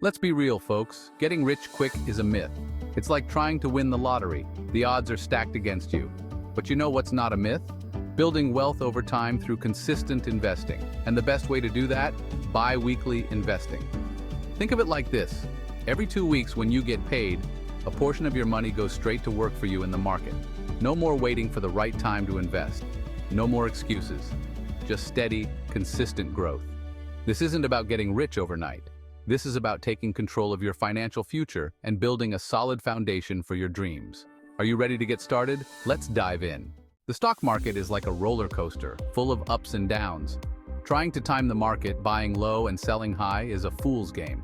Let's be real, folks. Getting rich quick is a myth. It's like trying to win the lottery. The odds are stacked against you. But you know what's not a myth? Building wealth over time through consistent investing. And the best way to do that? Bi-weekly investing. Think of it like this. Every 2 weeks when you get paid, a portion of your money goes straight to work for you in the market. No more waiting for the right time to invest. No more excuses. Just steady, consistent growth. This isn't about getting rich overnight. This is about taking control of your financial future and building a solid foundation for your dreams. Are you ready to get started? Let's dive in. The stock market is like a roller coaster, full of ups and downs. Trying to time the market, buying low and selling high, is a fool's game.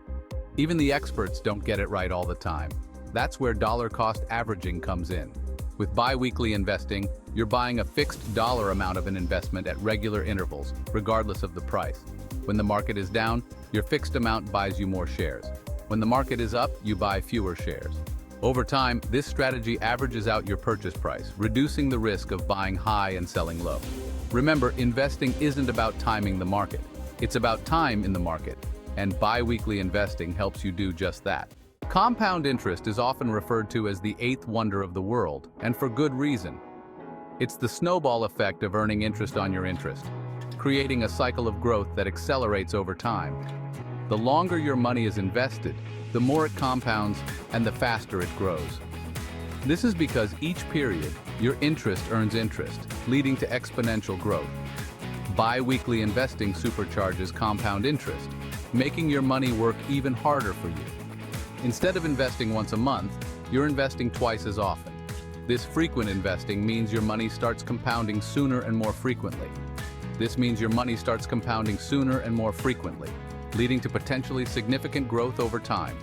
Even the experts don't get it right all the time. That's where dollar-cost averaging comes in. With bi-weekly investing, you're buying a fixed dollar amount of an investment at regular intervals, regardless of the price. When the market is down, your fixed amount buys you more shares. When the market is up, you buy fewer shares. Over time, this strategy averages out your purchase price, reducing the risk of buying high and selling low. Remember, investing isn't about timing the market. It's about time in the market, and bi-weekly investing helps you do just that. Compound interest is often referred to as the eighth wonder of the world, and for good reason. It's the snowball effect of earning interest on your interest, creating a cycle of growth that accelerates over time. The longer your money is invested, the more it compounds and the faster it grows. This is because each period, your interest earns interest, leading to exponential growth. Bi-weekly investing supercharges compound interest, making your money work even harder for you. Instead of investing once a month, you're investing twice as often. This frequent investing means your money starts compounding sooner and more frequently. Leading to potentially significant growth over time.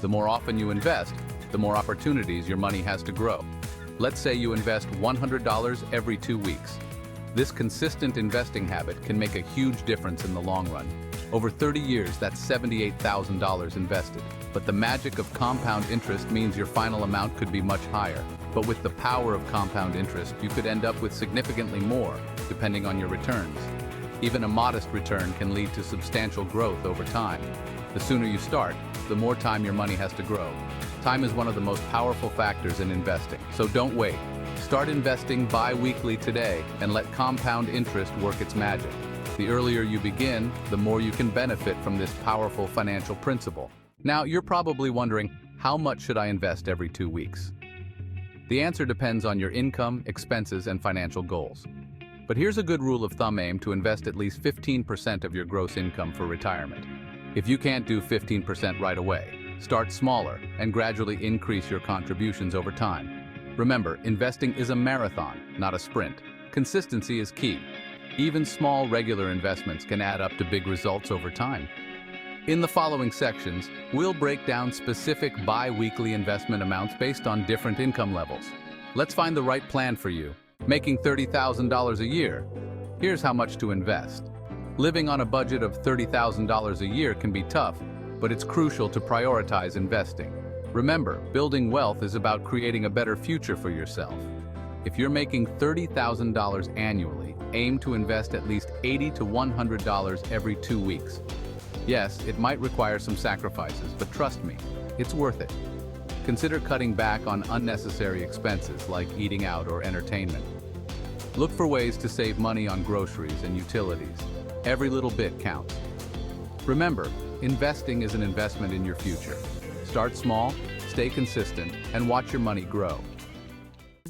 The more often you invest, the more opportunities your money has to grow. Let's say you invest $100 every 2 weeks. This consistent investing habit can make a huge difference in the long run. Over 30 years, that's $78,000 invested. But the magic of compound interest means your final amount could be much higher. But with the power of compound interest, you could end up with significantly more, depending on your returns. Even a modest return can lead to substantial growth over time. The sooner you start, the more time your money has to grow. Time is one of the most powerful factors in investing, so don't wait. Start investing bi-weekly today and let compound interest work its magic. The earlier you begin, the more you can benefit from this powerful financial principle. Now, you're probably wondering, how much should I invest every 2 weeks? The answer depends on your income, expenses, and financial goals. But here's a good rule of thumb: aim to invest at least 15% of your gross income for retirement. If you can't do 15% right away, start smaller and gradually increase your contributions over time. Remember, investing is a marathon, not a sprint. Consistency is key. Even small, regular investments can add up to big results over time. In the following sections, we'll break down specific bi-weekly investment amounts based on different income levels. Let's find the right plan for you. Making $30,000 a year. Here's how much to invest. Living on a budget of $30,000 a year can be tough, but it's crucial to prioritize investing. Remember, building wealth is about creating a better future for yourself. If you're making $30,000 annually, aim to invest at least $80 to $100 every 2 weeks. Yes, it might require some sacrifices, but trust me, it's worth it. Consider cutting back on unnecessary expenses like eating out or entertainment. Look for ways to save money on groceries and utilities. Every little bit counts. Remember, investing is an investment in your future. Start small, stay consistent, and watch your money grow.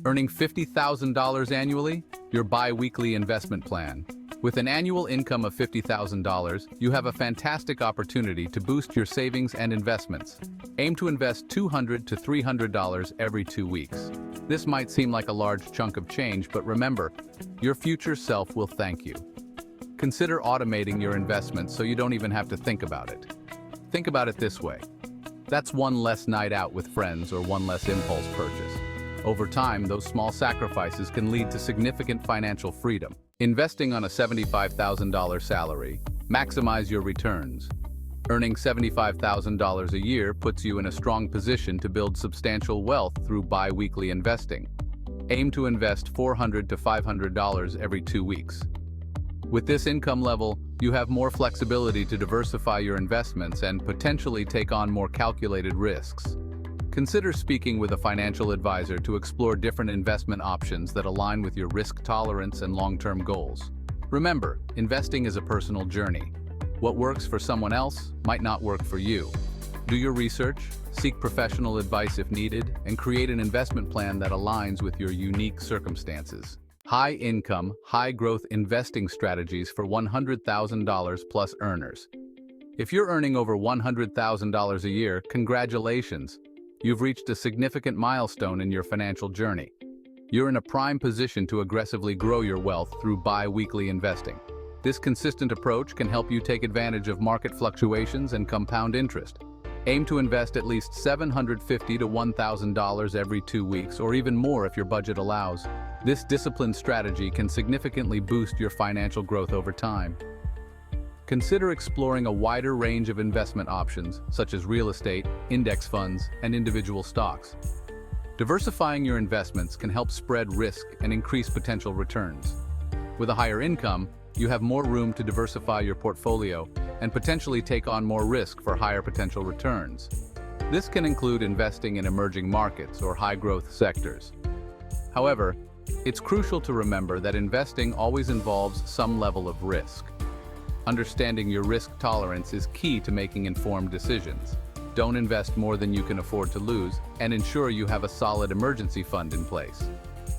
Earning $50,000 annually? Your bi-weekly investment plan. With an annual income of $50,000, you have a fantastic opportunity to boost your savings and investments. Aim to invest $200 to $300 every 2 weeks. This might seem like a large chunk of change, but remember, your future self will thank you. Consider automating your investments so you don't even have to think about it. Think about it this way. That's one less night out with friends or one less impulse purchase. Over time, those small sacrifices can lead to significant financial freedom. Investing on a $75,000 salary, maximize your returns. Earning $75,000 a year puts you in a strong position to build substantial wealth through bi-weekly investing. Aim to invest $400 to $500 every 2 weeks. With this income level, you have more flexibility to diversify your investments and potentially take on more calculated risks. Consider speaking with a financial advisor to explore different investment options that align with your risk tolerance and long-term goals. Remember, investing is a personal journey. What works for someone else might not work for you. Do your research, seek professional advice if needed, and create an investment plan that aligns with your unique circumstances. High-income, high-growth investing strategies for $100,000 plus earners. If you're earning over $100,000 a year, congratulations! You've reached a significant milestone in your financial journey. You're in a prime position to aggressively grow your wealth through bi-weekly investing. This consistent approach can help you take advantage of market fluctuations and compound interest. Aim to invest at least $750 to $1,000 every 2 weeks, or even more if your budget allows. This disciplined strategy can significantly boost your financial growth over time. Consider exploring a wider range of investment options, such as real estate, index funds, and individual stocks. Diversifying your investments can help spread risk and increase potential returns. With a higher income, you have more room to diversify your portfolio and potentially take on more risk for higher potential returns. This can include investing in emerging markets or high-growth sectors. However, it's crucial to remember that investing always involves some level of risk. Understanding your risk tolerance is key to making informed decisions. Don't invest more than you can afford to lose, and ensure you have a solid emergency fund in place.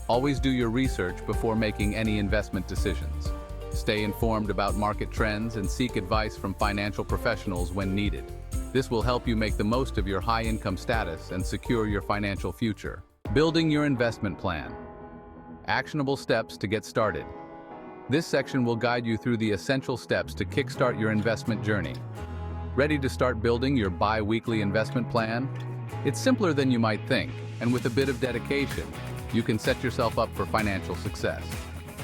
Always do your research before making any investment decisions. Stay informed about market trends and seek advice from financial professionals when needed. This will help you make the most of your high-income status and secure your financial future. Building your investment plan. Actionable steps to get started. This section will guide you through the essential steps to kickstart your investment journey. Ready to start building your bi-weekly investment plan? It's simpler than you might think, and with a bit of dedication, you can set yourself up for financial success.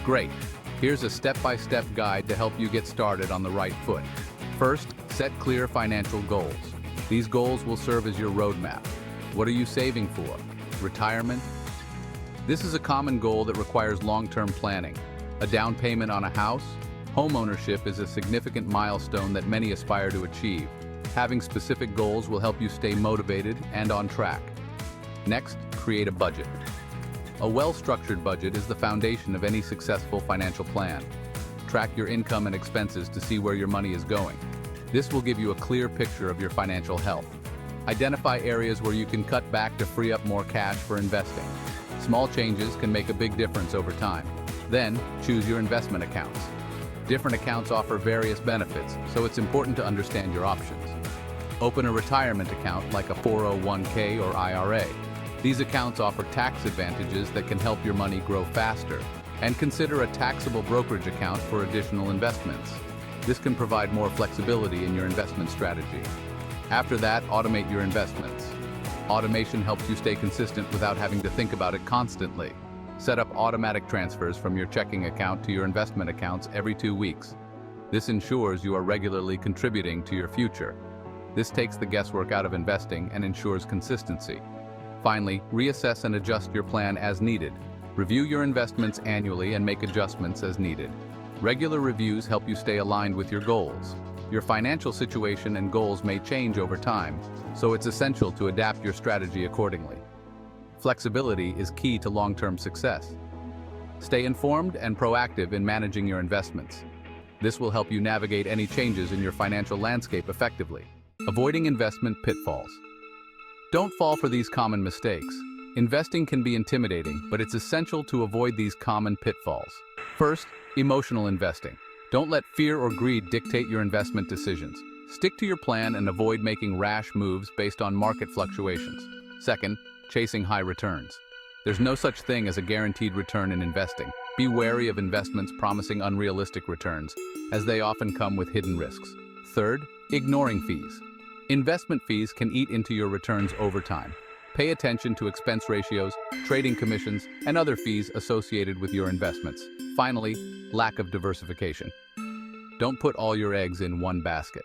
Great! Here's a step-by-step guide to help you get started on the right foot. First, set clear financial goals. These goals will serve as your roadmap. What are you saving for? Retirement? This is a common goal that requires long-term planning. A down payment on a house? Home ownership is a significant milestone that many aspire to achieve. Having specific goals will help you stay motivated and on track. Next, create a budget. A well-structured budget is the foundation of any successful financial plan. Track your income and expenses to see where your money is going. This will give you a clear picture of your financial health. Identify areas where you can cut back to free up more cash for investing. Small changes can make a big difference over time. Then, choose your investment accounts. Different accounts offer various benefits, so it's important to understand your options. Open a retirement account like a 401k or IRA. These accounts offer tax advantages that can help your money grow faster. And consider a taxable brokerage account for additional investments. This can provide more flexibility in your investment strategy. After that, automate your investments. Automation helps you stay consistent without having to think about it constantly. Set up automatic transfers from your checking account to your investment accounts every 2 weeks. This ensures you are regularly contributing to your future. This takes the guesswork out of investing and ensures consistency. Finally, reassess and adjust your plan as needed. Review your investments annually and make adjustments as needed. Regular reviews help you stay aligned with your goals. Your financial situation and goals may change over time, so it's essential to adapt your strategy accordingly. Flexibility is key to long-term success. Stay informed and proactive in managing your investments. This will help you navigate any changes in your financial landscape effectively. Avoiding investment pitfalls. Don't fall for these common mistakes. Investing can be intimidating, but it's essential to avoid these common pitfalls. First, emotional investing. Don't let fear or greed dictate your investment decisions. Stick to your plan and avoid making rash moves based on market fluctuations. Second, chasing high returns. There's no such thing as a guaranteed return in investing. Be wary of investments promising unrealistic returns, as they often come with hidden risks. Third, ignoring fees. Investment fees can eat into your returns over time. Pay attention to expense ratios, trading commissions, and other fees associated with your investments. Finally, lack of diversification. Don't put all your eggs in one basket.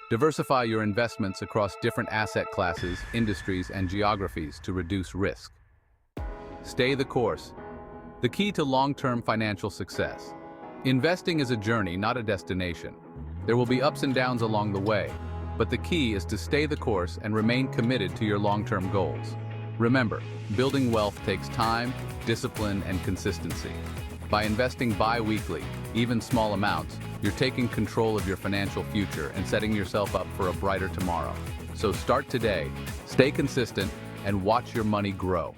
Diversify your investments across different asset classes, industries, and geographies to reduce risk. Stay the course. The key to long-term financial success. Investing is a journey, not a destination. There will be ups and downs along the way, but the key is to stay the course and remain committed to your long-term goals. Remember, building wealth takes time, discipline, and consistency. By investing bi-weekly, even small amounts, you're taking control of your financial future and setting yourself up for a brighter tomorrow. So start today, stay consistent, and watch your money grow.